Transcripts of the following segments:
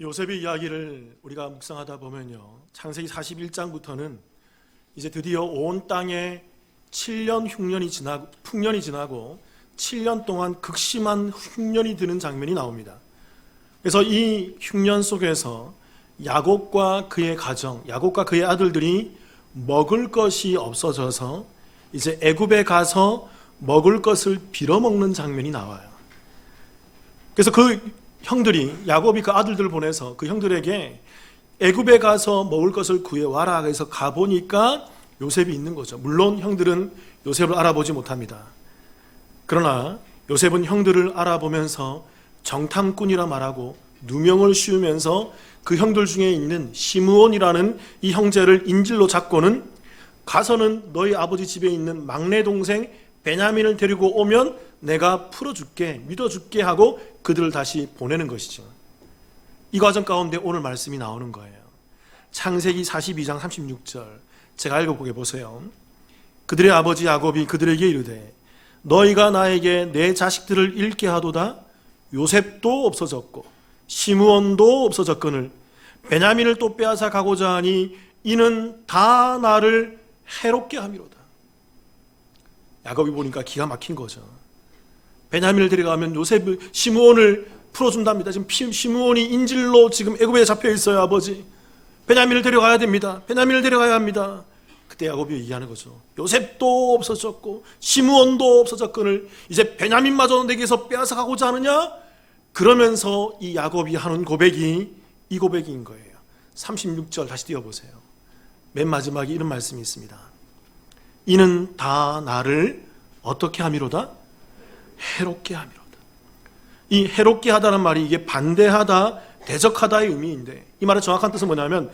요셉의 이야기를 우리가 묵상하다 보면요, 창세기 41장부터는 이제 드디어 온 땅에 7년 풍년이 지나고 7년 동안 극심한 흉년이 드는 장면이 나옵니다. 그래서 이 흉년 속에서 야곱과 그의 가정, 야곱과 그의 아들들이 먹을 것이 없어져서 이제 애굽에 가서 먹을 것을 빌어먹는 장면이 나와요. 그래서 그 형들이, 야곱이 그 아들들을 보내서 그 형들에게 애굽에 가서 먹을 것을 구해와라 해서 가보니까 요셉이 있는 거죠. 물론 형들은 요셉을 알아보지 못합니다. 그러나 요셉은 형들을 알아보면서 정탐꾼이라 말하고 누명을 씌우면서 그 형들 중에 있는 시므온이라는 이 형제를 인질로 잡고는 가서는 너희 아버지 집에 있는 막내 동생 베냐민을 데리고 오면 내가 풀어줄게, 믿어줄게 하고 그들을 다시 보내는 것이죠. 이 과정 가운데 오늘 말씀이 나오는 거예요. 창세기 42장 36절 제가 읽어보게 보세요. 그들의 아버지 야곱이 그들에게 이르되 너희가 나에게 내 자식들을 잃게 하도다. 요셉도 없어졌고 시므온도 없어졌거늘 베냐민을 또 빼앗아 가고자 하니 이는 다 나를 해롭게 함이로다. 야곱이 보니까 기가 막힌 거죠. 베냐민을 데려가면 시므온을 풀어준답니다. 지금 시므온이 인질로 지금 애굽에 잡혀 있어요. 아버지, 베냐민을 데려가야 됩니다. 베냐민을 데려가야 합니다. 그때 야곱이 얘기하는 거죠. 요셉도 없어졌고 시므온도 없어졌거늘 이제 베냐민마저 내게서 빼앗아 가고자 하느냐? 그러면서 이 야곱이 하는 고백이 이 고백인 거예요. 36절 다시 띄워보세요. 맨 마지막에 이런 말씀이 있습니다. 이는 다 나를 어떻게 함이로다? 해롭게 함이로다. 이 해롭게 하다는 말이 이게 반대하다, 대적하다의 의미인데 이 말의 정확한 뜻은 뭐냐면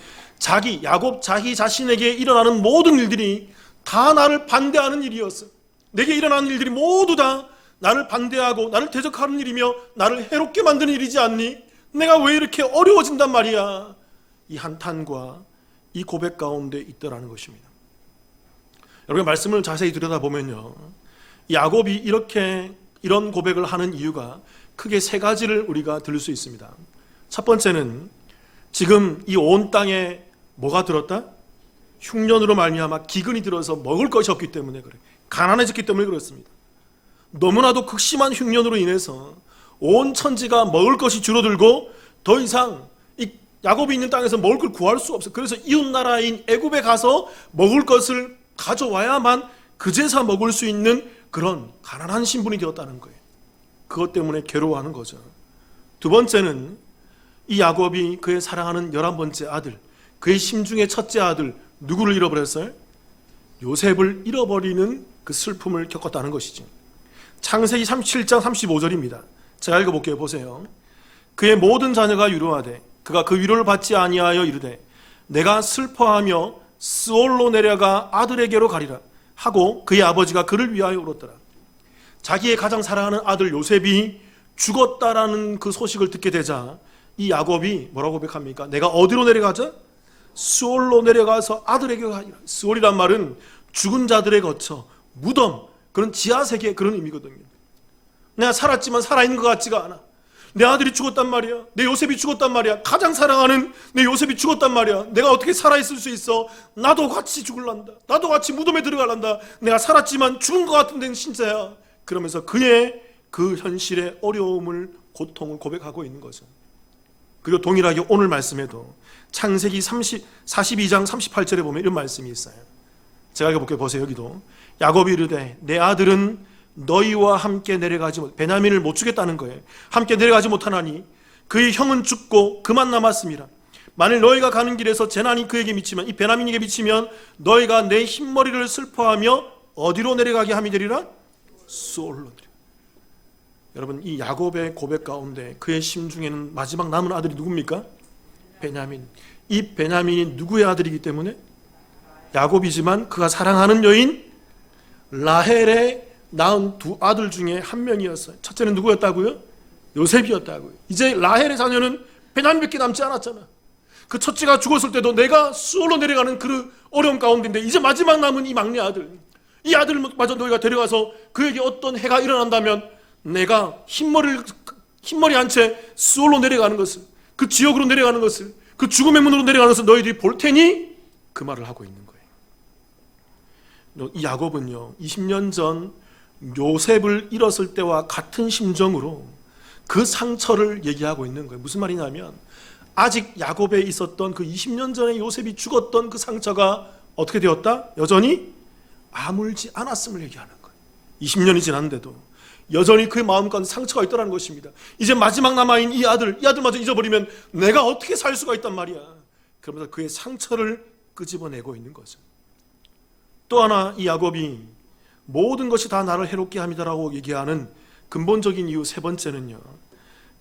야곱 자기 자신에게 일어나는 모든 일들이 다 나를 반대하는 일이었어. 내게 일어나는 일들이 모두 다 나를 반대하고 나를 대적하는 일이며 나를 해롭게 만드는 일이지 않니? 내가 왜 이렇게 어려워진단 말이야. 이 한탄과 이 고백 가운데 있더라는 것입니다. 여러분 말씀을 자세히 들여다보면요, 야곱이 이런 고백을 하는 이유가 크게 세 가지를 우리가 들을 수 있습니다. 첫 번째는 지금 이 온 땅에 뭐가 들었다? 흉년으로 말미암아 기근이 들어서 먹을 것이 없기 때문에 그래. 가난해졌기 때문에 그렇습니다. 너무나도 극심한 흉년으로 인해서 온 천지가 먹을 것이 줄어들고 더 이상 이 야곱이 있는 땅에서 먹을 걸 구할 수 없어요. 그래서 이웃 나라인 애굽에 가서 먹을 것을 가져와야만 그제서 먹을 수 있는 그런 가난한 신분이 되었다는 거예요. 그것 때문에 괴로워하는 거죠. 두 번째는 이 야곱이 그의 사랑하는 11번째 아들, 그의 심중의 첫째 아들, 누구를 잃어버렸어요? 요셉을 잃어버리는 그 슬픔을 겪었다는 것이지. 창세기 37장 35절입니다. 제가 읽어볼게요. 보세요. 그의 모든 자녀가 위로하되 그가 그 위로를 받지 아니하여 이르되 내가 슬퍼하며 스올로 내려가 아들에게로 가리라 하고 그의 아버지가 그를 위하여 울었더라. 자기의 가장 사랑하는 아들 요셉이 죽었다라는 그 소식을 듣게 되자 이 야곱이 뭐라고 고백합니까? 내가 어디로 내려가자? 스올로 내려가서 아들에게 가리라. 스올이란 말은 죽은 자들의 거처, 무덤, 그런 지하세계 그런 의미거든요. 내가 살았지만 살아있는 것 같지가 않아. 내 아들이 죽었단 말이야. 내 요셉이 죽었단 말이야. 가장 사랑하는 내 요셉이 죽었단 말이야. 내가 어떻게 살아있을 수 있어? 나도 같이 죽을란다. 나도 같이 무덤에 들어갈란다. 내가 살았지만 죽은 것 같은 데는 진짜야. 그러면서 그의 그 현실의 어려움을, 고통을 고백하고 있는 거죠. 그리고 동일하게 오늘 말씀에도 창세기 42장 38절에 보면 이런 말씀이 있어요. 제가 읽어볼게요. 보세요. 여기도 야곱이 이르되 내 아들은 너희와 함께 내려가지 못, 베냐민을 못 주겠다는 거예요. 함께 내려가지 못하나니 그의 형은 죽고 그만 남았습니다. 만일 너희가 가는 길에서 재난이 그에게 미치면, 이 베냐민에게 미치면 너희가 내 흰머리를 슬퍼하며 어디로 내려가게 함이 되리라? 스올로. 여러분 이 야곱의 고백 가운데 그의 심중에는 마지막 남은 아들이 누굽니까? 베냐민. 이 베냐민이 누구의 아들이기 때문에? 야곱이지만 그가 사랑하는 여인 라헬의 낳은 두 아들 중에 한 명이었어요. 첫째는 누구였다고요? 요셉이었다고요. 이제 라헬의 자녀는 베냐민밖에 남지 않았잖아. 그 첫째가 죽었을 때도 내가 수올로 내려가는 그 어려움 가운데인데 이제 마지막 남은 이 막내 아들, 이 아들마저 너희가 데려가서 그에게 어떤 해가 일어난다면 내가 흰머리 한 채 수올로 내려가는 것을, 그 지옥으로 내려가는 것을, 그 죽음의 문으로 내려가는 것을 너희들이 볼 테니 그 말을 하고 있는 거예요. 이 야곱은요, 20년 전 요셉을 잃었을 때와 같은 심정으로 그 상처를 얘기하고 있는 거예요. 무슨 말이냐면 아직 야곱에 있었던 그 20년 전에 요셉이 죽었던 그 상처가 어떻게 되었다? 여전히 아물지 않았음을 얘기하는 거예요. 20년이 지났는데도 여전히 그의 마음 가운데 상처가 있다는 것입니다. 이제 마지막 남아있는 이 아들마저 잊어버리면 내가 어떻게 살 수가 있단 말이야. 그러면서 그의 상처를 끄집어내고 있는 거죠. 또 하나, 이 야곱이 모든 것이 다 나를 해롭게 합니다라고 얘기하는 근본적인 이유 세 번째는요,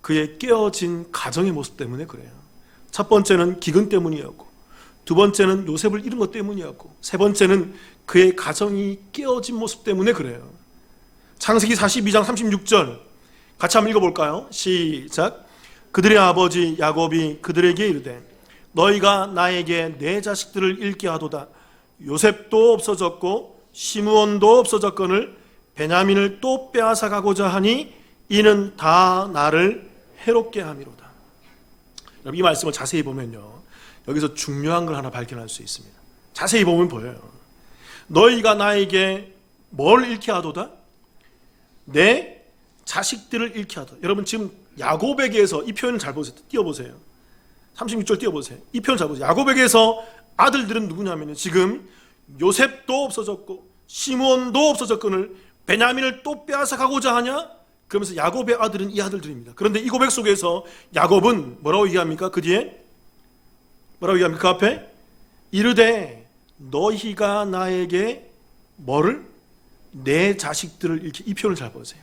그의 깨어진 가정의 모습 때문에 그래요. 첫 번째는 기근 때문이었고, 두 번째는 요셉을 잃은 것 때문이었고, 세 번째는 그의 가정이 깨어진 모습 때문에 그래요. 창세기 42장 36절 같이 한번 읽어볼까요? 시작. 그들의 아버지 야곱이 그들에게 이르되 너희가 나에게 내 자식들을 잃게 하도다. 요셉도 없어졌고 시므온도 없어졌거늘 베냐민을 또 빼앗아 가고자 하니 이는 다 나를 해롭게 함이로다. 여러분, 이 말씀을 자세히 보면요, 여기서 중요한 걸 하나 발견할 수 있습니다. 자세히 보면 보여요. 너희가 나에게 뭘 잃게 하도다? 내 자식들을 잃게 하도다. 여러분, 지금 야곱에게서 이 표현을 잘 보세요. 띄워보세요. 36절 띄워보세요. 이 표현 잘 보세요. 야곱에게서 아들들은 누구냐면 지금 요셉도 없어졌고 시므온도 없어졌거늘 베냐민을 또 빼앗아 가고자 하냐? 그러면서 야곱의 아들은 이 아들들입니다. 그런데 이 고백 속에서 야곱은 뭐라고 얘기합니까? 그 뒤에 뭐라고 얘기합니까? 그 앞에 이르되 너희가 나에게 뭐를? 내 자식들을 잃게. 이 표현을 잘 보세요.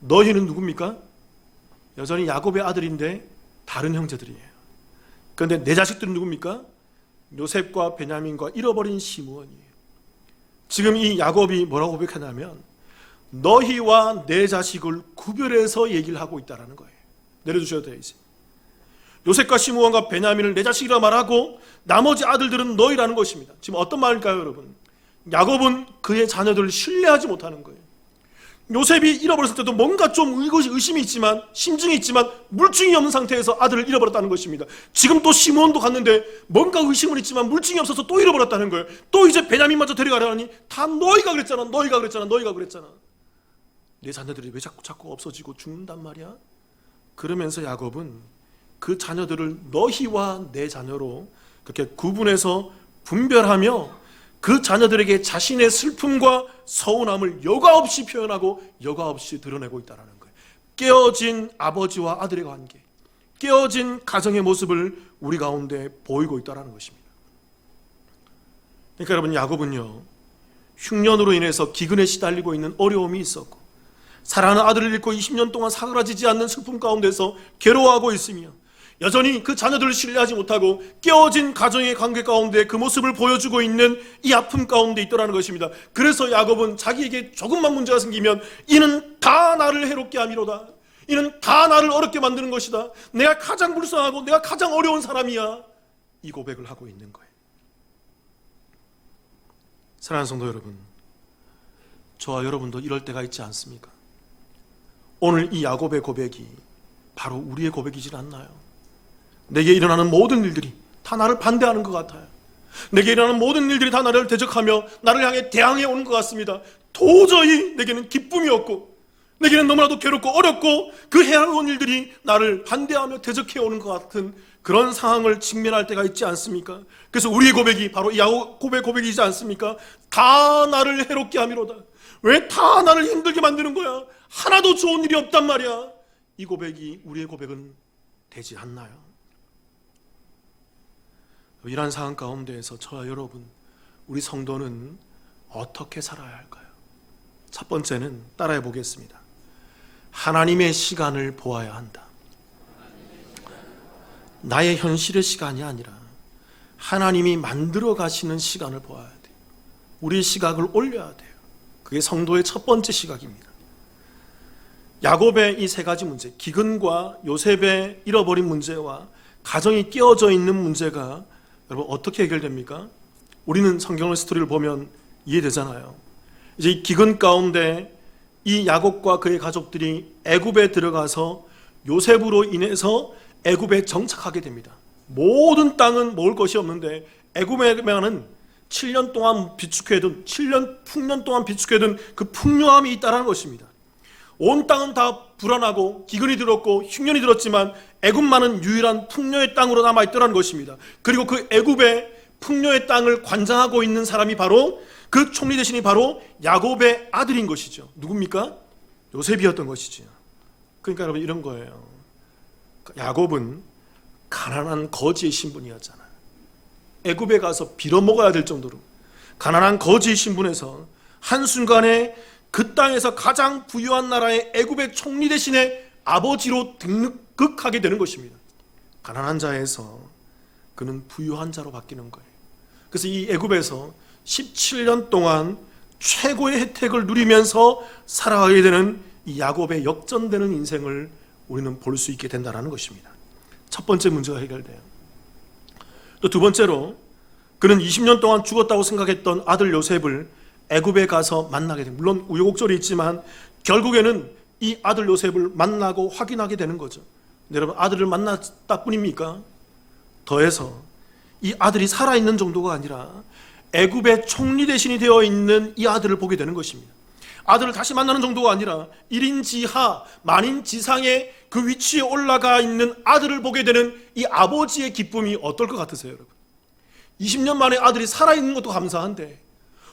너희는 누굽니까? 여전히 야곱의 아들인데 다른 형제들이에요. 그런데 내 자식들은 누굽니까? 요셉과 베냐민과 잃어버린 시므온이에요. 지금 이 야곱이 뭐라고 고백하냐면 너희와 내 자식을 구별해서 얘기를 하고 있다는 거예요. 내려주셔도 돼요. 이제 요셉과 시므온과 베냐민을 내 자식이라 말하고 나머지 아들들은 너희라는 것입니다. 지금 어떤 말일까요, 여러분? 야곱은 그의 자녀들을 신뢰하지 못하는 거예요. 요셉이 잃어버렸을 때도 뭔가 좀 의심이 있지만, 심증이 있지만 물증이 없는 상태에서 아들을 잃어버렸다는 것입니다. 지금 또 시므온도 갔는데 뭔가 의심은 있지만 물증이 없어서 또 잃어버렸다는 거예요. 또 이제 베냐민마저 데려가려니 다 너희가 그랬잖아, 너희가 그랬잖아, 너희가 그랬잖아. 내 자녀들이 왜 자꾸 없어지고 죽는단 말이야? 그러면서 야곱은 그 자녀들을 너희와 내 자녀로 그렇게 구분해서 분별하며 그 자녀들에게 자신의 슬픔과 서운함을 여과 없이 표현하고 여과 없이 드러내고 있다는 거예요. 깨어진 아버지와 아들의 관계, 깨어진 가정의 모습을 우리 가운데 보이고 있다는 것입니다. 그러니까 여러분, 야곱은요, 흉년으로 인해서 기근에 시달리고 있는 어려움이 있었고 사랑하는 아들을 잃고 20년 동안 사그라지지 않는 슬픔 가운데서 괴로워하고 있으며 여전히 그 자녀들을 신뢰하지 못하고 깨어진 가정의 관계 가운데 그 모습을 보여주고 있는 이 아픔 가운데 있더라는 것입니다. 그래서 야곱은 자기에게 조금만 문제가 생기면 이는 다 나를 해롭게 함이로다. 이는 다 나를 어렵게 만드는 것이다. 내가 가장 불쌍하고 내가 가장 어려운 사람이야. 이 고백을 하고 있는 거예요. 사랑하는 성도 여러분, 저와 여러분도 이럴 때가 있지 않습니까? 오늘 이 야곱의 고백이 바로 우리의 고백이질 않나요? 내게 일어나는 모든 일들이 다 나를 반대하는 것 같아요. 내게 일어나는 모든 일들이 다 나를 대적하며 나를 향해 대항해 오는 것 같습니다. 도저히 내게는 기쁨이 없고 내게는 너무나도 괴롭고 어렵고 그 해로운 일들이 나를 반대하며 대적해 오는 것 같은 그런 상황을 직면할 때가 있지 않습니까? 그래서 우리의 고백이 바로 이 야곱의 고백이지 않습니까? 다 나를 해롭게 함이로다. 왜 다 나를 힘들게 만드는 거야? 하나도 좋은 일이 없단 말이야. 이 고백이 우리의 고백은 되지 않나요? 이러한 상황 가운데에서 저와 여러분, 우리 성도는 어떻게 살아야 할까요? 첫 번째는 따라해 보겠습니다. 하나님의 시간을 보아야 한다. 나의 현실의 시간이 아니라 하나님이 만들어 가시는 시간을 보아야 돼요. 우리의 시각을 올려야 돼요. 그게 성도의 첫 번째 시각입니다. 야곱의 이 세 가지 문제, 기근과 요셉의 잃어버린 문제와 가정이 끼어져 있는 문제가 여러분 어떻게 해결됩니까? 우리는 성경의 스토리를 보면 이해되잖아요. 이제 이 기근 가운데 이 야곱과 그의 가족들이 애굽에 들어가서 요셉으로 인해서 애굽에 정착하게 됩니다. 모든 땅은 먹을 것이 없는데 애굽에는 7년 동안 비축해둔 7년 풍년 동안 비축해둔 그 풍요함이 있다는 것입니다. 온 땅은 다 불안하고 기근이 들었고 흉년이 들었지만 애굽만은 유일한 풍요의 땅으로 남아있더라는 것입니다. 그리고 그 애굽의 풍요의 땅을 관장하고 있는 사람이 바로 그 총리 대신이 바로 야곱의 아들인 것이죠. 누굽니까? 요셉이었던 것이죠. 그러니까 여러분 이런 거예요. 야곱은 가난한 거지의 신분이었잖아요. 애굽에 가서 빌어먹어야 될 정도로 가난한 거지의 신분에서 한순간에 그 땅에서 가장 부유한 나라의 애굽의 총리 대신에 아버지로 등극하게 되는 것입니다. 가난한 자에서 그는 부유한 자로 바뀌는 거예요. 그래서 이 애굽에서 17년 동안 최고의 혜택을 누리면서 살아가게 되는 이 야곱의 역전되는 인생을 우리는 볼 수 있게 된다는 것입니다. 첫 번째 문제가 해결돼요. 또 두 번째로 그는 20년 동안 죽었다고 생각했던 아들 요셉을 애굽에 가서 만나게 됩니다. 물론 우여곡절이 있지만 결국에는 이 아들 요셉을 만나고 확인하게 되는 거죠. 여러분, 아들을 만났다 뿐입니까? 더해서 이 아들이 살아있는 정도가 아니라 애굽의 총리 대신이 되어 있는 이 아들을 보게 되는 것입니다. 아들을 다시 만나는 정도가 아니라 1인 지하 만인 지상의 그 위치에 올라가 있는 아들을 보게 되는 이 아버지의 기쁨이 어떨 것 같으세요, 여러분? 20년 만에 아들이 살아있는 것도 감사한데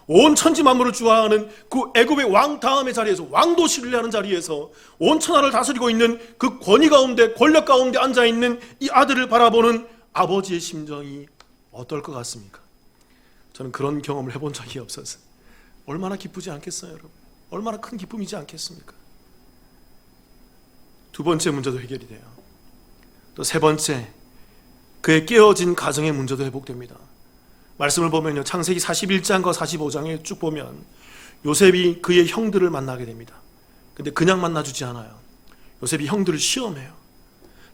온 천지 만물을 주관하는 그 애굽의 왕 다음의 자리에서, 왕도 신뢰하는 자리에서 온 천하를 다스리고 있는 그 권위 가운데, 권력 가운데 앉아있는 이 아들을 바라보는 아버지의 심정이 어떨 것 같습니까? 저는 그런 경험을 해본 적이 없어서 얼마나 기쁘지 않겠어요, 여러분? 얼마나 큰 기쁨이지 않겠습니까? 두 번째 문제도 해결이 돼요. 또 세 번째, 그의 깨어진 가정의 문제도 회복됩니다. 말씀을 보면요, 창세기 41장과 45장에 쭉 보면 요셉이 그의 형들을 만나게 됩니다. 근데 그냥 만나주지 않아요. 요셉이 형들을 시험해요.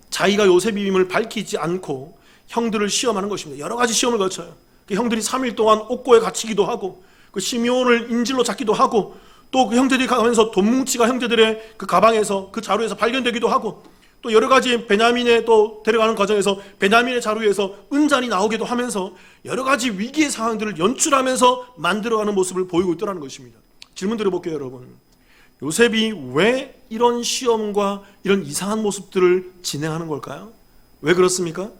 자기가 요셉임을 밝히지 않고 형들을 시험하는 것입니다. 여러 가지 시험을 거쳐요. 그 형들이 3일 동안 옥고에 갇히기도 하고, 그 시므온을 인질로 잡기도 하고, 또 그 형들이 가면서 돈뭉치가 형제들의 그 가방에서, 그 자루에서 발견되기도 하고, 또 여러 가지 베냐민에 또 데려가는 과정에서 베냐민의 자루에서 은잔이 나오기도 하면서 여러 가지 위기의 상황들을 연출하면서 만들어가는 모습을 보이고 있더라는 것입니다. 질문 드려볼게요, 여러분. 요셉이 왜 이런 시험과 이런 이상한 모습들을 진행하는 걸까요? 왜 그렇습니까?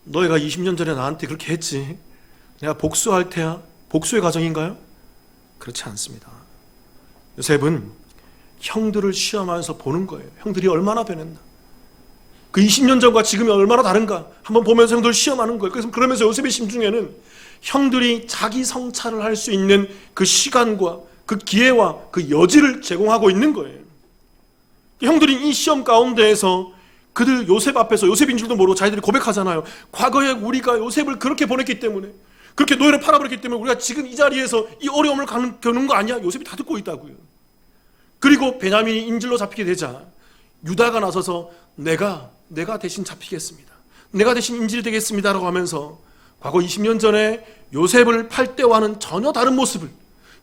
너희가 20년 전에 나한테 그렇게 했지, 내가 복수할 테야. 복수의 과정인가요? 그렇지 않습니다. 요셉은 형들을 시험하면서 보는 거예요. 형들이 얼마나 변했나, 그 20년 전과 지금이 얼마나 다른가 한번 보면서 형들을 시험하는 거예요. 그래서 그러면서 요셉의 심중에는 형들이 자기 성찰을 할 수 있는 그 시간과 그 기회와 그 여지를 제공하고 있는 거예요. 형들이 이 시험 가운데에서 그들 요셉 앞에서, 요셉인 줄도 모르고 자기들이 고백하잖아요. 과거에 우리가 요셉을 그렇게 보냈기 때문에, 그렇게 노예로 팔아버렸기 때문에 우리가 지금 이 자리에서 이 어려움을 겪는 거 아니야? 요셉이 다 듣고 있다고요. 그리고 베냐민이 인질로 잡히게 되자 유다가 나서서 내가 대신 잡히겠습니다, 내가 대신 인질이 되겠습니다라고 하면서 과거 20년 전에 요셉을 팔 때와는 전혀 다른 모습을,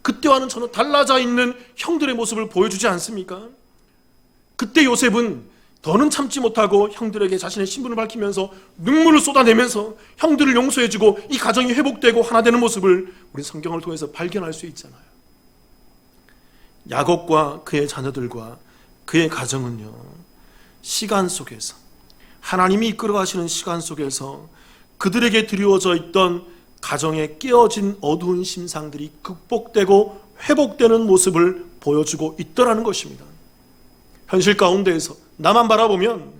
그때와는 전혀 달라져 있는 형들의 모습을 보여주지 않습니까? 그때 요셉은 더는 참지 못하고 형들에게 자신의 신분을 밝히면서 눈물을 쏟아내면서 형들을 용서해주고 이 가정이 회복되고 하나 되는 모습을 우리 성경을 통해서 발견할 수 있잖아요. 야곱과 그의 자녀들과 그의 가정은요, 시간 속에서, 하나님이 이끌어가시는 시간 속에서 그들에게 드리워져 있던 가정의 깨어진 어두운 심상들이 극복되고 회복되는 모습을 보여주고 있더라는 것입니다. 현실 가운데에서 나만 바라보면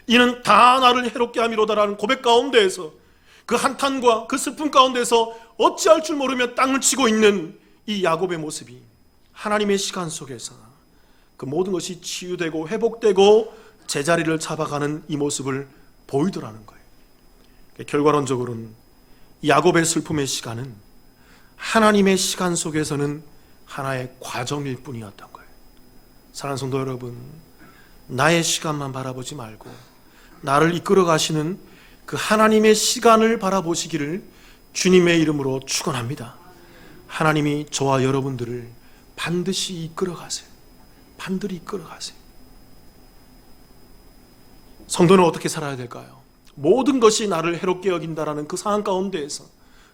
이는 다 나를 해롭게 함이로다라는 고백 가운데에서, 그 한탄과 그 슬픔 가운데서 어찌할 줄 모르며 땅을 치고 있는 이 야곱의 모습이 하나님의 시간 속에서 그 모든 것이 치유되고 회복되고 제자리를 잡아가는 이 모습을 보이더라는 거예요. 결과론적으로는 야곱의 슬픔의 시간은 하나님의 시간 속에서는 하나의 과정일 뿐이었던 거예요. 사랑하는 성도 여러분, 나의 시간만 바라보지 말고 나를 이끌어 가시는 그 하나님의 시간을 바라보시기를 주님의 이름으로 축원합니다. 하나님이 저와 여러분들을 반드시 이끌어 가세요. 반드시 이끌어 가세요. 성도는 어떻게 살아야 될까요? 모든 것이 나를 해롭게 여긴다라는 그 상황 가운데에서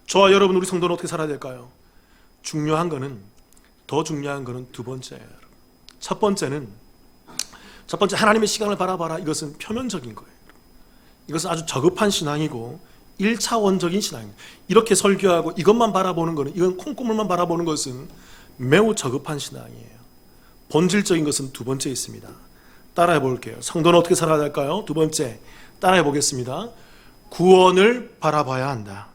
저와 여러분, 우리 성도는 어떻게 살아야 될까요? 더 중요한 거는 두 번째예요. 첫 번째 하나님의 시간을 바라봐라. 이것은 표면적인 거예요. 이것은 아주 저급한 신앙이고 1차원적인 신앙입니다. 이렇게 설교하고 이것만 바라보는 것은, 이건 콩고물만 바라보는 것은 매우 저급한 신앙이에요. 본질적인 것은 두 번째 있습니다. 따라해 볼게요. 성도는 어떻게 살아야 될까요? 두 번째, 따라해 보겠습니다. 구원을 바라봐야 한다.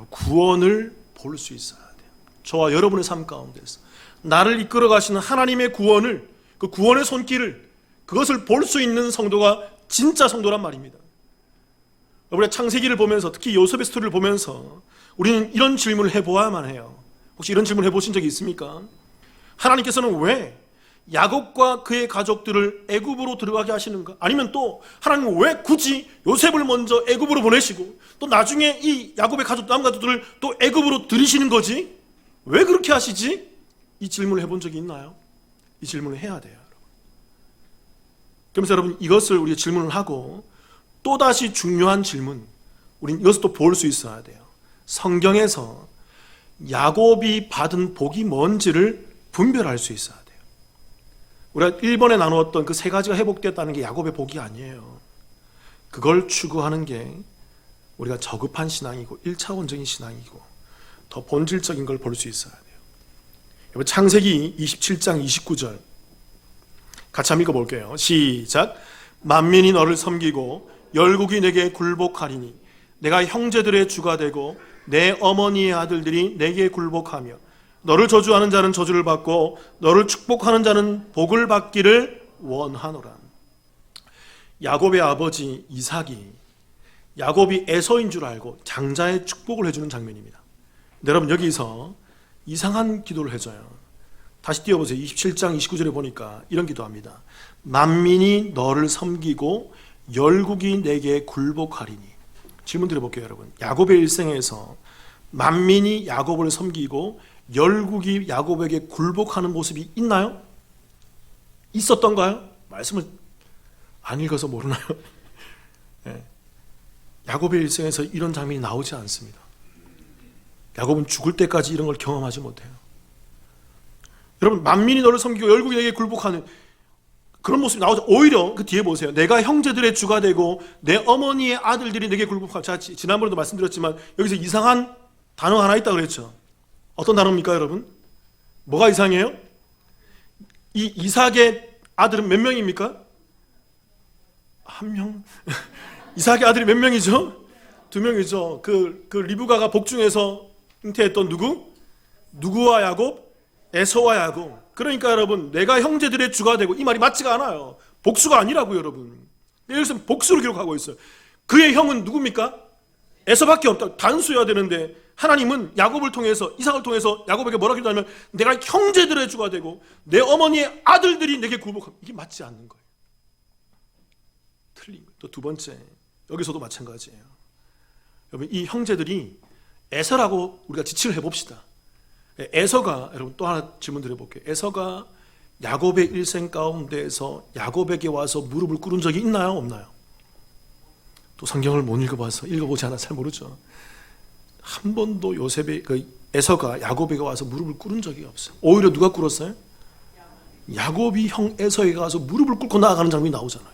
구원을 볼 수 있어야 돼요. 저와 여러분의 삶 가운데서 나를 이끌어 가시는 하나님의 구원을, 그 구원의 손길을, 그것을 볼 수 있는 성도가 진짜 성도란 말입니다. 우리가 창세기를 보면서, 특히 요셉의 스토리를 보면서 우리는 이런 질문을 해보아야만 해요. 혹시 이런 질문 해보신 적이 있습니까? 하나님께서는 왜 야곱과 그의 가족들을 애굽으로 들어가게 하시는가? 아니면 또 하나님은 왜 굳이 요셉을 먼저 애굽으로 보내시고 또 나중에 이 야곱의 가족, 남은 가족들을 또 애굽으로 들이시는 거지? 왜 그렇게 하시지? 이 질문을 해본 적이 있나요? 이 질문을 해야 돼요. 그러면서 여러분, 이것을 우리가 질문을 하고 또다시 중요한 질문, 우리는 이것을 또 볼 수 있어야 돼요. 성경에서 야곱이 받은 복이 뭔지를 분별할 수 있어야 돼요. 우리가 1번에 나누었던 그 세 가지가 회복됐다는 게 야곱의 복이 아니에요. 그걸 추구하는 게 우리가 저급한 신앙이고 1차원적인 신앙이고 더 본질적인 걸 볼 수 있어야 돼요. 여러분, 창세기 27장 29절 같이 한번 읽어볼게요. 시작. 만민이 너를 섬기고 열국이 내게 굴복하리니 내가 형제들의 주가 되고 내 어머니의 아들들이 내게 굴복하며 너를 저주하는 자는 저주를 받고 너를 축복하는 자는 복을 받기를 원하노라. 야곱의 아버지 이삭이 야곱이 에서인 줄 알고 장자의 축복을 해주는 장면입니다. 여러분, 여기서 이상한 기도를 해줘요. 다시 띄워보세요. 27장 29절에 보니까 이런 기도합니다. 만민이 너를 섬기고 열국이 내게 굴복하리니. 질문 드려볼게요, 여러분. 야곱의 일생에서 만민이 야곱을 섬기고 열국이 야곱에게 굴복하는 모습이 있나요? 있었던가요? 말씀을 안 읽어서 모르나요? 네. 야곱의 일생에서 이런 장면이 나오지 않습니다. 야곱은 죽을 때까지 이런 걸 경험하지 못해요. 여러분, 만민이 너를 섬기고 열국이 내게 굴복하는 그런 모습이 나오죠. 오히려 그 뒤에 보세요. 내가 형제들의 주가 되고 내 어머니의 아들들이 내게 굴복하고. 제가 지난번에도 말씀드렸지만 여기서 이상한 단어 하나 있다고 그랬죠. 어떤 단어입니까, 여러분? 뭐가 이상해요? 이 이삭의 아들은 몇 명입니까? 한 명? 이삭의 아들이 몇 명이죠? 두 명이죠. 그 리브가가 복중에서 잉태했던 누구와 야곱? 에서와 야곱. 그러니까 여러분, 내가 형제들의 주가 되고, 이 말이 맞지가 않아요. 복수가 아니라고요, 여러분. 여기서 복수로 기록하고 있어요. 그의 형은 누굽니까? 에서밖에 없다. 단수여야 되는데 하나님은 야곱을 통해서, 이삭을 통해서 야곱에게 뭐라고 기도하면 내가 형제들의 주가 되고 내 어머니의 아들들이 내게 굴복하고. 이게 맞지 않는 거예요. 틀린 거예요. 또 두 번째, 여기서도 마찬가지예요. 여러분, 이 형제들이 에서라고 우리가 지칭을 해봅시다. 에서가, 여러분 또 하나 질문 드려볼게요. 에서가 야곱의 일생 가운데에서 야곱에게 와서 무릎을 꿇은 적이 있나요? 없나요? 또 성경을 못 읽어봐서, 읽어보지 않아 잘 모르죠. 한 번도 에서가 야곱에게 와서 무릎을 꿇은 적이 없어요. 오히려 누가 꿇었어요? 야곱이 형 에서에게 가서 무릎을 꿇고 나아가는 장면이 나오잖아요.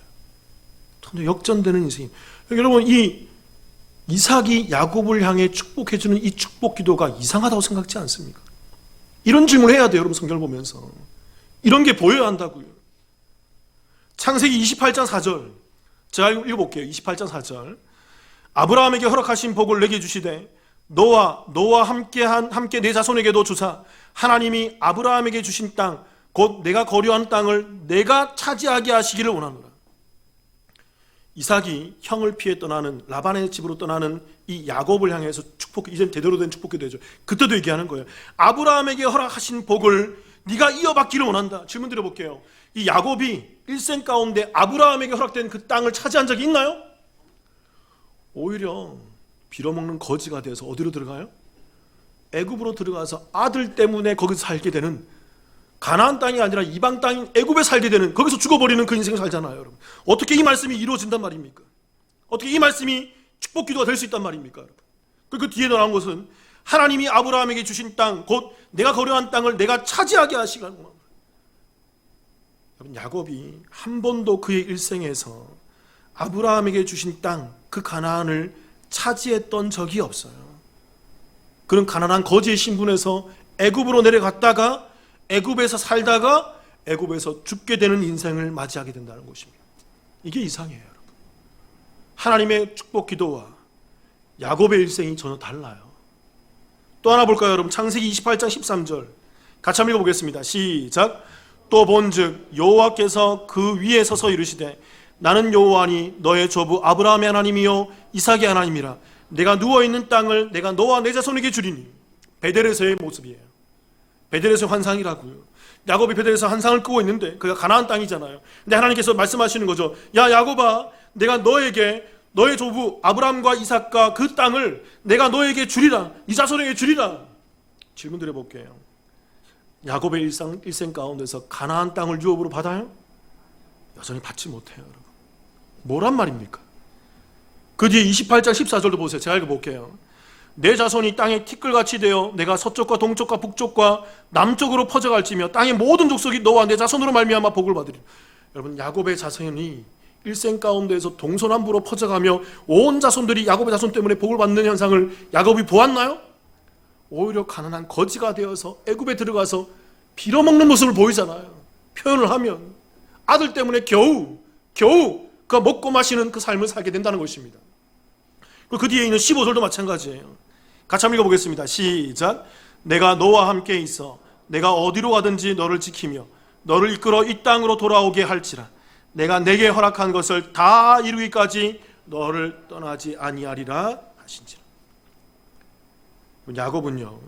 역전되는 인생이. 여러분, 이 이삭이 야곱을 향해 축복해주는 이 축복 기도가 이상하다고 생각지 않습니까? 이런 질문을 해야 돼요, 여러분. 성경을 보면서 이런 게 보여야 한다고요. 창세기 28장 4절 제가 읽어볼게요. 28장 4절. 아브라함에게 허락하신 복을 내게 주시되 너와 함께 내 자손에게도 주사 하나님이 아브라함에게 주신 땅 곧 내가 거류한 땅을 내가 차지하게 하시기를 원하노라. 이삭이 형을 피해 떠나는, 라반의 집으로 떠나는 이 야곱을 향해서 축복, 이젠 제대로 된 축복 기도죠. 그때도 얘기하는 거예요. 아브라함에게 허락하신 복을 네가 이어받기를 원한다. 질문 드려볼게요. 이 야곱이 일생 가운데 아브라함에게 허락된 그 땅을 차지한 적이 있나요? 오히려 빌어먹는 거지가 되어서 어디로 들어가요? 애굽으로 들어가서 아들 때문에 거기서 살게 되는 가나안 땅이 아니라 이방 땅인 애굽에 살게 되는, 거기서 죽어버리는 그 인생을 살잖아요, 여러분. 어떻게 이 말씀이 이루어진단 말입니까? 어떻게 이 말씀이 축복 기도가 될 수 있단 말입니까, 여러분? 그 뒤에 나온 것은 하나님이 아브라함에게 주신 땅, 곧 내가 거류한 땅을 내가 차지하게 하시라고. 여러분, 야곱이 한 번도 그의 일생에서 아브라함에게 주신 땅, 그 가나안을 차지했던 적이 없어요. 그는 가난한 거지의 신분에서 애굽으로 내려갔다가 애굽에서 살다가 애굽에서 죽게 되는 인생을 맞이하게 된다는 것입니다. 이게 이상해요, 여러분. 하나님의 축복 기도와 야곱의 일생이 전혀 달라요. 또 하나 볼까요, 여러분? 창세기 28장 13절 같이 한번 읽어보겠습니다. 시작. 또 본즉 여호와께서 그 위에 서서 이르시되 나는 여호와니 너의 조부 아브라함의 하나님이요 이삭의 하나님이라. 내가 누워있는 땅을 내가 너와 내 자손에게 주리니. 베델에서의 모습이에요. 베델에서의 환상이라고요. 야곱이 베델에서 환상을 끄고 있는데 그가 가나안 땅이잖아요. 근데 하나님께서 말씀하시는 거죠. 야 야곱아, 내가 너에게 너의 조부 아브라함과 이삭과 그 땅을 내가 너에게 주리라. 네 자손에게 주리라. 질문 드려볼게요. 야곱의 일생 가운데서 가나안 땅을 유업으로 받아요? 여전히 받지 못해요, 여러분. 뭐란 말입니까? 그 뒤에 28장 14절도 보세요. 제가 읽어볼게요. 내 자손이 땅에 티끌같이 되어 내가 서쪽과 동쪽과 북쪽과 남쪽으로 퍼져갈지며 땅의 모든 족속이 너와 내 자손으로 말미암아 복을 받으리라. 여러분, 야곱의 자손이 일생 가운데에서 동서남북으로 퍼져가며 온 자손들이 야곱의 자손 때문에 복을 받는 현상을 야곱이 보았나요? 오히려 가난한 거지가 되어서 애굽에 들어가서 빌어먹는 모습을 보이잖아요. 표현을 하면 아들 때문에 겨우 그 먹고 마시는 그 삶을 살게 된다는 것입니다. 그 뒤에 있는 15절도 마찬가지예요. 같이 한번 읽어보겠습니다. 시작. 내가 너와 함께 있어 내가 어디로 가든지 너를 지키며 너를 이끌어 이 땅으로 돌아오게 할지라. 내가 내게 허락한 것을 다 이루기까지 너를 떠나지 아니하리라 하신지라. 야곱은요,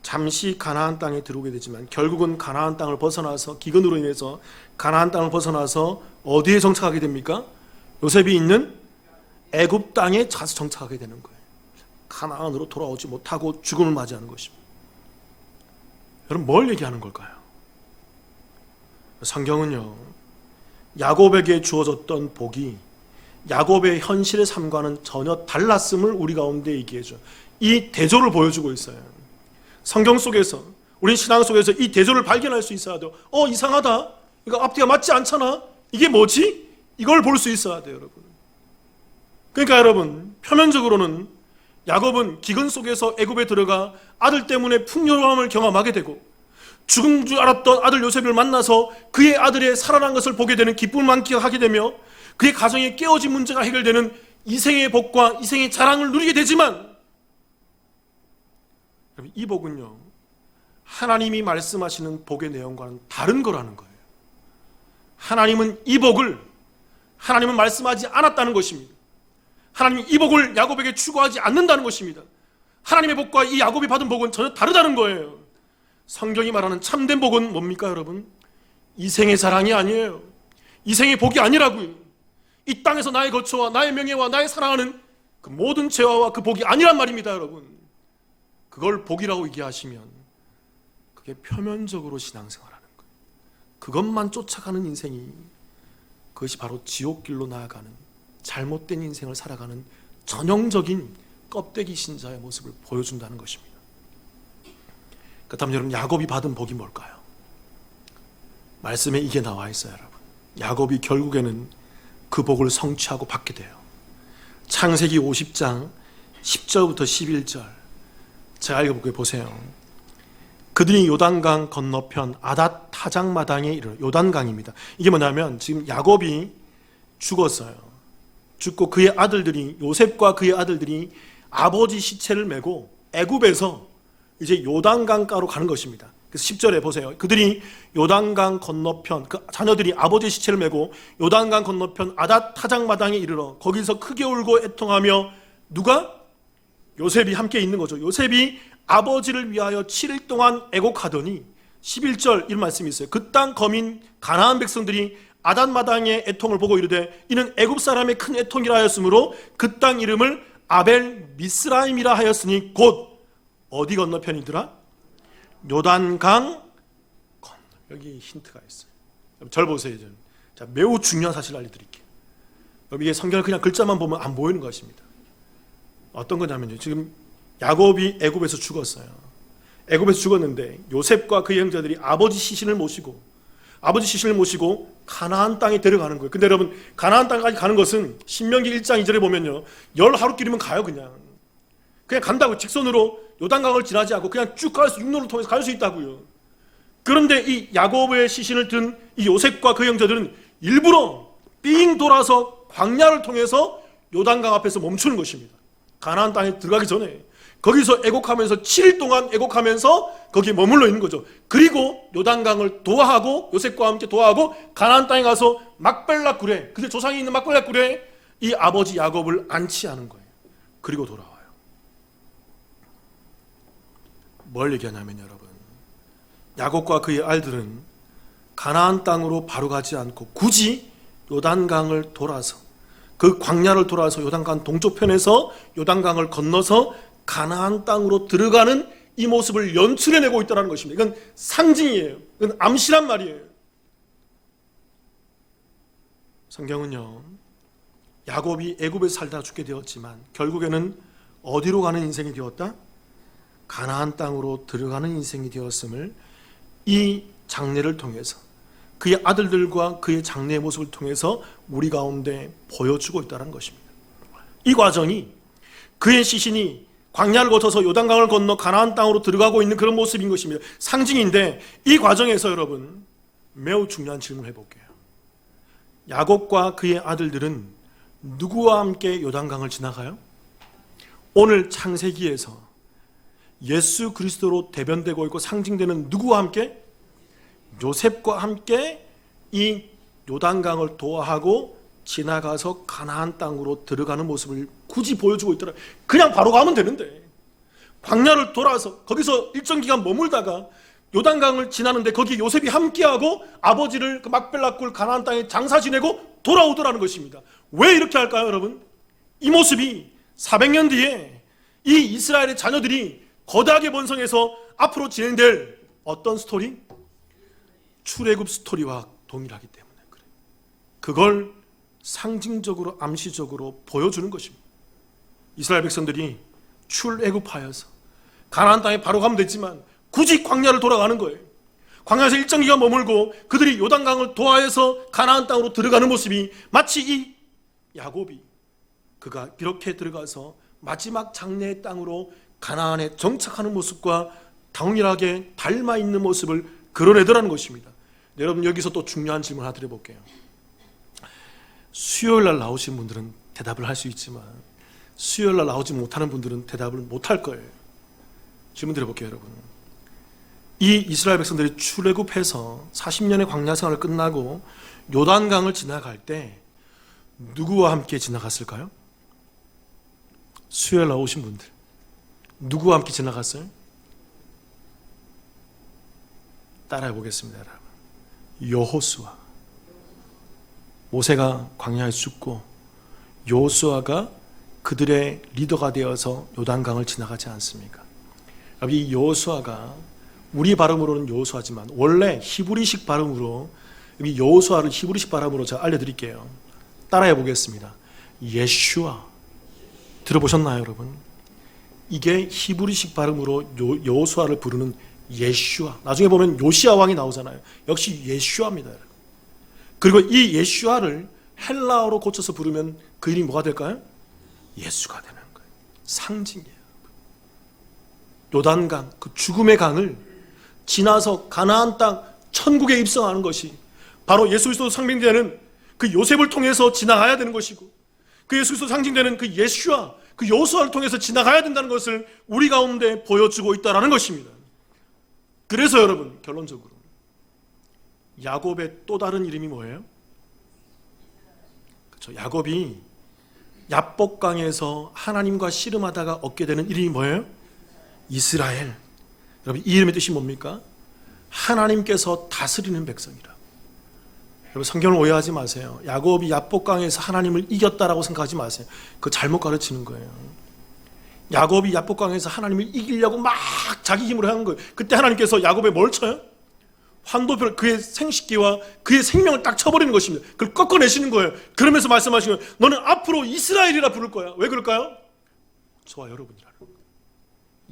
잠시 가나안 땅에 들어오게 되지만 결국은 가나안 땅을 벗어나서 기근으로 인해서 가나안 땅을 벗어나서 어디에 정착하게 됩니까? 요셉이 있는 애굽 땅에 가서 정착하게 되는 거예요. 가나안으로 돌아오지 못하고 죽음을 맞이하는 것입니다. 여러분, 뭘 얘기하는 걸까요? 성경은요, 야곱에게 주어졌던 복이 야곱의 현실의 삶과는 전혀 달랐음을 우리 가운데 얘기해줘요. 이 대조를 보여주고 있어요. 성경 속에서, 우리 신앙 속에서 이 대조를 발견할 수 있어야 돼요. 이상하다, 이거 앞뒤가 맞지 않잖아, 이게 뭐지? 이걸 볼 수 있어야 돼요, 여러분. 그러니까 여러분, 표면적으로는 야곱은 기근 속에서 애굽에 들어가 아들 때문에 풍요로움을 경험하게 되고 죽은 줄 알았던 아들 요셉을 만나서 그의 아들의 살아난 것을 보게 되는 기쁨을 만끽하게 되며 그의 가정에 깨어진 문제가 해결되는 이생의 복과 이생의 자랑을 누리게 되지만, 이 복은요, 하나님이 말씀하시는 복의 내용과는 다른 거라는 거예요. 하나님은 이 복을 하나님은 말씀하지 않았다는 것입니다. 하나님이 이 복을 야곱에게 추구하지 않는다는 것입니다. 하나님의 복과 이 야곱이 받은 복은 전혀 다르다는 거예요. 성경이 말하는 참된 복은 뭡니까, 여러분? 이생의 자랑이 아니에요. 이생의 복이 아니라고요. 이 땅에서 나의 거처와 나의 명예와 나의 사랑하는 그 모든 재화와 그 복이 아니란 말입니다, 여러분. 그걸 복이라고 얘기하시면 그게 표면적으로 신앙생활하는 거예요. 그것만 쫓아가는 인생이, 그것이 바로 지옥길로 나아가는 잘못된 인생을 살아가는 전형적인 껍데기 신자의 모습을 보여준다는 것입니다. 그렇다면 여러분, 야곱이 받은 복이 뭘까요? 말씀에 이게 나와 있어요, 여러분. 야곱이 결국에는 그 복을 성취하고 받게 돼요. 창세기 50장 10절부터 11절 제가 읽어볼게요. 보세요. 그들이 요단강 건너편 아닷 타작마당에 이르러, 요단강입니다. 이게 뭐냐면 지금 야곱이 죽었어요. 죽고 그의 아들들이, 요셉과 그의 아들들이 아버지 시체를 메고 애굽에서 이제 요단강가로 가는 것입니다. 그래서 10절에 보세요. 그들이 요단강 건너편, 그 자녀들이 아버지 시체를 메고 요단강 건너편 아닷 타작마당에 이르러 거기서 크게 울고 애통하며, 누가? 요셉이 함께 있는 거죠. 요셉이 아버지를 위하여 7일 동안 애곡하더니 11절 이런 말씀이 있어요. 그 땅 거민 가나안 백성들이 아닷 마당의 애통을 보고 이르되 이는 애굽 사람의 큰 애통이라 하였으므로 그 땅 이름을 아벨 미스라임이라 하였으니 곧 어디 건너편이더라? 요단강 건너편. 여기 힌트가 있어요. 절 보세요. 자, 매우 중요한 사실을 알려드릴게요. 이게 성경을 그냥 글자만 보면 안 보이는 것입니다. 어떤 거냐면요, 지금 야곱이 애굽에서 죽었어요. 애굽에서 죽었는데 요셉과 그의 형제들이 아버지 시신을 모시고 가나안 땅에 데려가는 거예요. 근데 여러분, 가나안 땅까지 가는 것은 신명기 1장 2절에 보면요, 10하루길이면 가요. 그냥 간다고. 직선으로 요단강을 지나지 않고 그냥 쭉 갈 수, 육로를 통해서 갈 수 있다고요. 그런데 이 야곱의 시신을 든 이 요셉과 그 형제들은 일부러 삥 돌아서 광야를 통해서 요단강 앞에서 멈추는 것입니다. 가나안 땅에 들어가기 전에 거기서 애곡하면서 7일 동안 애곡하면서 거기에 머물러 있는 거죠. 그리고 요단강을 도하하고 요셉과 함께 도하하고 가나안 땅에 가서 막벨라 굴에, 그들 조상이 있는 막벨라 굴에 이 아버지 야곱을 안치하는 거예요. 그리고 돌아와요. 뭘 얘기하냐면 여러분, 야곱과 그의 알들은 가나안 땅으로 바로 가지 않고 굳이 요단강을 돌아서, 그 광야를 돌아서 요단강 동쪽편에서 요단강을 건너서 가나안 땅으로 들어가는 이 모습을 연출해내고 있다는 것입니다. 이건 상징이에요. 이건 암시란 말이에요. 성경은요, 야곱이 애굽에 살다 죽게 되었지만 결국에는 어디로 가는 인생이 되었다? 가나안 땅으로 들어가는 인생이 되었음을 이 장례를 통해서, 그의 아들들과 그의 장례의 모습을 통해서 우리 가운데 보여주고 있다는 것입니다. 이 과정이, 그의 시신이 광야를 거쳐서 요단강을 건너 가나안 땅으로 들어가고 있는 그런 모습인 것입니다. 상징인데, 이 과정에서 여러분, 매우 중요한 질문을 해볼게요. 야곱과 그의 아들들은 누구와 함께 요단강을 지나가요? 오늘 창세기에서 예수 그리스도로 대변되고 있고 상징되는 누구와 함께? 요셉과 함께 이 요단강을 도하하고 지나가서 가나안 땅으로 들어가는 모습을 굳이 보여주고 있더라. 그냥 바로 가면 되는데 광야를 돌아서 거기서 일정 기간 머물다가 요단강을 지나는데 거기 요셉이 함께하고 아버지를 그 막벨라굴 가나안 땅에 장사 지내고 돌아오더라는 것입니다. 왜 이렇게 할까요, 여러분? 이 모습이 400년 뒤에 이 이스라엘의 자녀들이 거대하게 번성해서 앞으로 진행될 어떤 스토리? 출애굽 스토리와 동일하기 때문에 그래요. 그걸 상징적으로, 암시적으로 보여주는 것입니다. 이스라엘 백성들이 출애굽하여서 가나안 땅에 바로 가면 됐지만 굳이 광야를 돌아가는 거예요. 광야에서 일정 기간 머물고 그들이 요단강을 도하여서 가나안 땅으로 들어가는 모습이 마치 이 야곱이 그가 이렇게 들어가서 마지막 장래의 땅으로 가나안에 정착하는 모습과 동일하게 닮아 있는 모습을 그려내더라는 것입니다. 여러분, 여기서 또 중요한 질문 하나 드려볼게요. 수요일날 나오신 분들은 대답을 할 수 있지만 수요일날 나오지 못하는 분들은 대답을 못할 거예요. 질문 드려볼게요, 여러분. 이 이스라엘 백성들이 출애굽해서 40년의 광야 생활을 끝나고 요단강을 지나갈 때 누구와 함께 지나갔을까요? 수요일 나오신 분들 누구와 함께 지나갔어요? 따라해 보겠습니다, 여러분. 여호수아. 모세가 광야에 죽고 여호수아가 그들의 리더가 되어서 요단강을 지나가지 않습니까? 이 여호수아가 우리 발음으로는 여호수아지만 원래 히브리식 발음으로, 여기 여호수아를 히브리식 발음으로 제가 알려드릴게요. 따라해 보겠습니다. 예슈아. 들어보셨나요, 여러분? 이게 히브리식 발음으로 여호수아를 부르는 예슈아. 나중에 보면 요시아 왕이 나오잖아요. 역시 예슈아입니다. 그리고 이 예슈아를 헬라어로 고쳐서 부르면 그 이름이 뭐가 될까요? 예수가 되는 거예요. 상징이에요. 요단강, 그 죽음의 강을 지나서 가나안 땅 천국에 입성하는 것이 바로 예수 그리스도 상징되는 그 요셉을 통해서 지나가야 되는 것이고, 그 예수 그리스도 상징되는 그 예슈아, 그 여호수아를 통해서 지나가야 된다는 것을 우리 가운데 보여주고 있다는 것입니다. 그래서 여러분, 결론적으로 야곱의 또 다른 이름이 뭐예요? 그렇죠. 야곱이 야복강에서 하나님과 씨름하다가 얻게 되는 이름이 뭐예요? 이스라엘. 여러분, 이 이름의 뜻이 뭡니까? 하나님께서 다스리는 백성이라. 여러분, 성경을 오해하지 마세요. 야곱이 야복강에서 하나님을 이겼다라고 생각하지 마세요. 그거 잘못 가르치는 거예요. 야곱이 야복강에서 하나님을 이기려고 막 자기 힘으로 하는 거예요. 그때 하나님께서 야곱에 뭘 쳐요? 환도표를 그의 생식기와 그의 생명을 딱 쳐버리는 것입니다. 그걸 꺾어내시는 거예요. 그러면서 말씀하시는 거예요. 너는 앞으로 이스라엘이라 부를 거야. 왜 그럴까요? 저와 여러분이라는 거예요.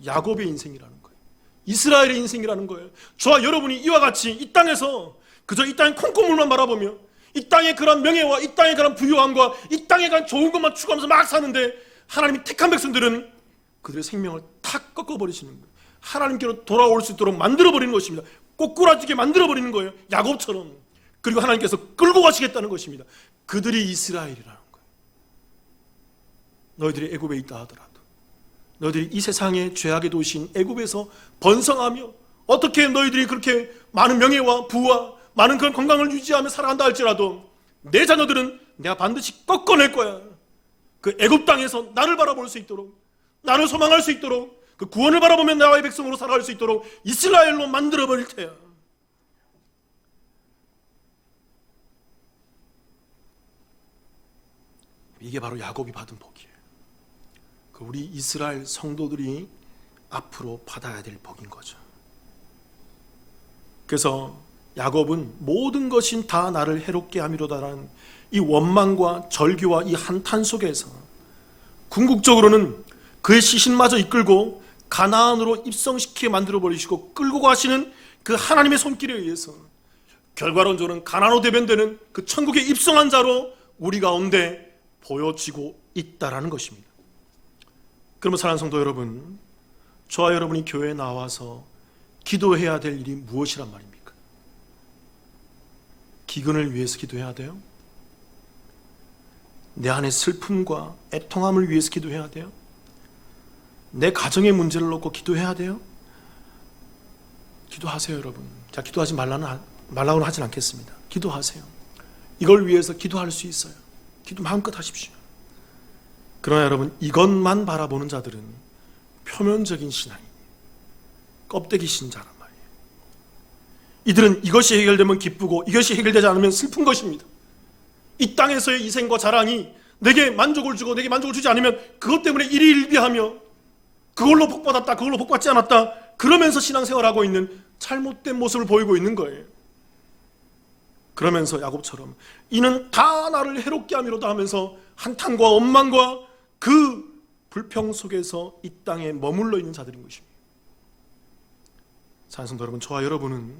야곱의 인생이라는 거예요. 이스라엘의 인생이라는 거예요. 저와 여러분이 이와 같이 이 땅에서 그저 이 땅의 콩고물만 바라보며 이 땅의 그런 명예와 이 땅의 그런 부유함과 이 땅의 그런 좋은 것만 추구하면서 막 사는데, 하나님이 택한 백성들은 그들의 생명을 탁 꺾어버리시는 거예요. 하나님께로 돌아올 수 있도록 만들어버리는 것입니다. 꼬꾸라지게 만들어버리는 거예요. 야곱처럼. 그리고 하나님께서 끌고 가시겠다는 것입니다. 그들이 이스라엘이라는 거예요. 너희들이 애굽에 있다 하더라도, 너희들이 이 세상의 죄악의 도시인 애굽에서 번성하며 어떻게 너희들이 그렇게 많은 명예와 부와 많은 그런 건강을 유지하며 살아간다 할지라도 내 자녀들은 내가 반드시 꺾어낼 거야. 그 애굽 땅에서 나를 바라볼 수 있도록, 나를 소망할 수 있도록, 그 구원을 바라보면 나의 백성으로 살아갈 수 있도록 이스라엘로 만들어버릴 테야. 이게 바로 야곱이 받은 복이에요. 그 우리 이스라엘 성도들이 앞으로 받아야 될 복인 거죠. 그래서 야곱은 모든 것이 다 나를 해롭게 함이로다라는 이 원망과 절규와 이 한탄 속에서 궁극적으로는 그의 시신마저 이끌고 가나안으로 입성시키게 만들어버리시고 끌고 가시는 그 하나님의 손길에 의해서 결과론적으로는 가나안으로 대변되는 그 천국에 입성한 자로 우리 가운데 보여지고 있다라는 것입니다. 그러면 사랑하는 성도 여러분, 저와 여러분이 교회에 나와서 기도해야 될 일이 무엇이란 말입니까? 기근을 위해서 기도해야 돼요? 내 안의 슬픔과 애통함을 위해서 기도해야 돼요? 내 가정의 문제를 놓고 기도해야 돼요? 기도하세요, 여러분. 자, 기도하지 말라고는 하진 않겠습니다. 기도하세요. 이걸 위해서 기도할 수 있어요. 기도 마음껏 하십시오. 그러나 여러분, 이것만 바라보는 자들은 표면적인 신앙이에요. 껍데기 신자란 말이에요. 이들은 이것이 해결되면 기쁘고 이것이 해결되지 않으면 슬픈 것입니다. 이 땅에서의 희생과 자랑이 내게 만족을 주고 내게 만족을 주지 않으면 그것 때문에 일희일비하며 그걸로 복받았다, 그걸로 복받지 않았다, 그러면서 신앙생활하고 있는 잘못된 모습을 보이고 있는 거예요. 그러면서 야곱처럼 이는 다 나를 해롭게 함이로다 하면서 한탄과 원망과 그 불평 속에서 이 땅에 머물러 있는 자들인 것입니다. 사랑하는 성도 여러분, 저와 여러분은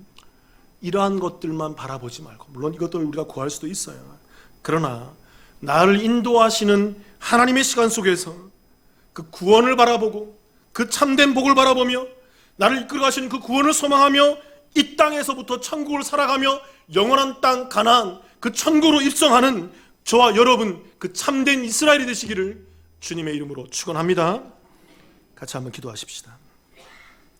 이러한 것들만 바라보지 말고, 물론 이것들을 우리가 구할 수도 있어요. 그러나 나를 인도하시는 하나님의 시간 속에서 그 구원을 바라보고 그 참된 복을 바라보며 나를 이끌어가시는 그 구원을 소망하며 이 땅에서부터 천국을 살아가며 영원한 땅 가나안 그 천국으로 입성하는 저와 여러분, 그 참된 이스라엘이 되시기를 주님의 이름으로 축원합니다. 같이 한번 기도하십시다.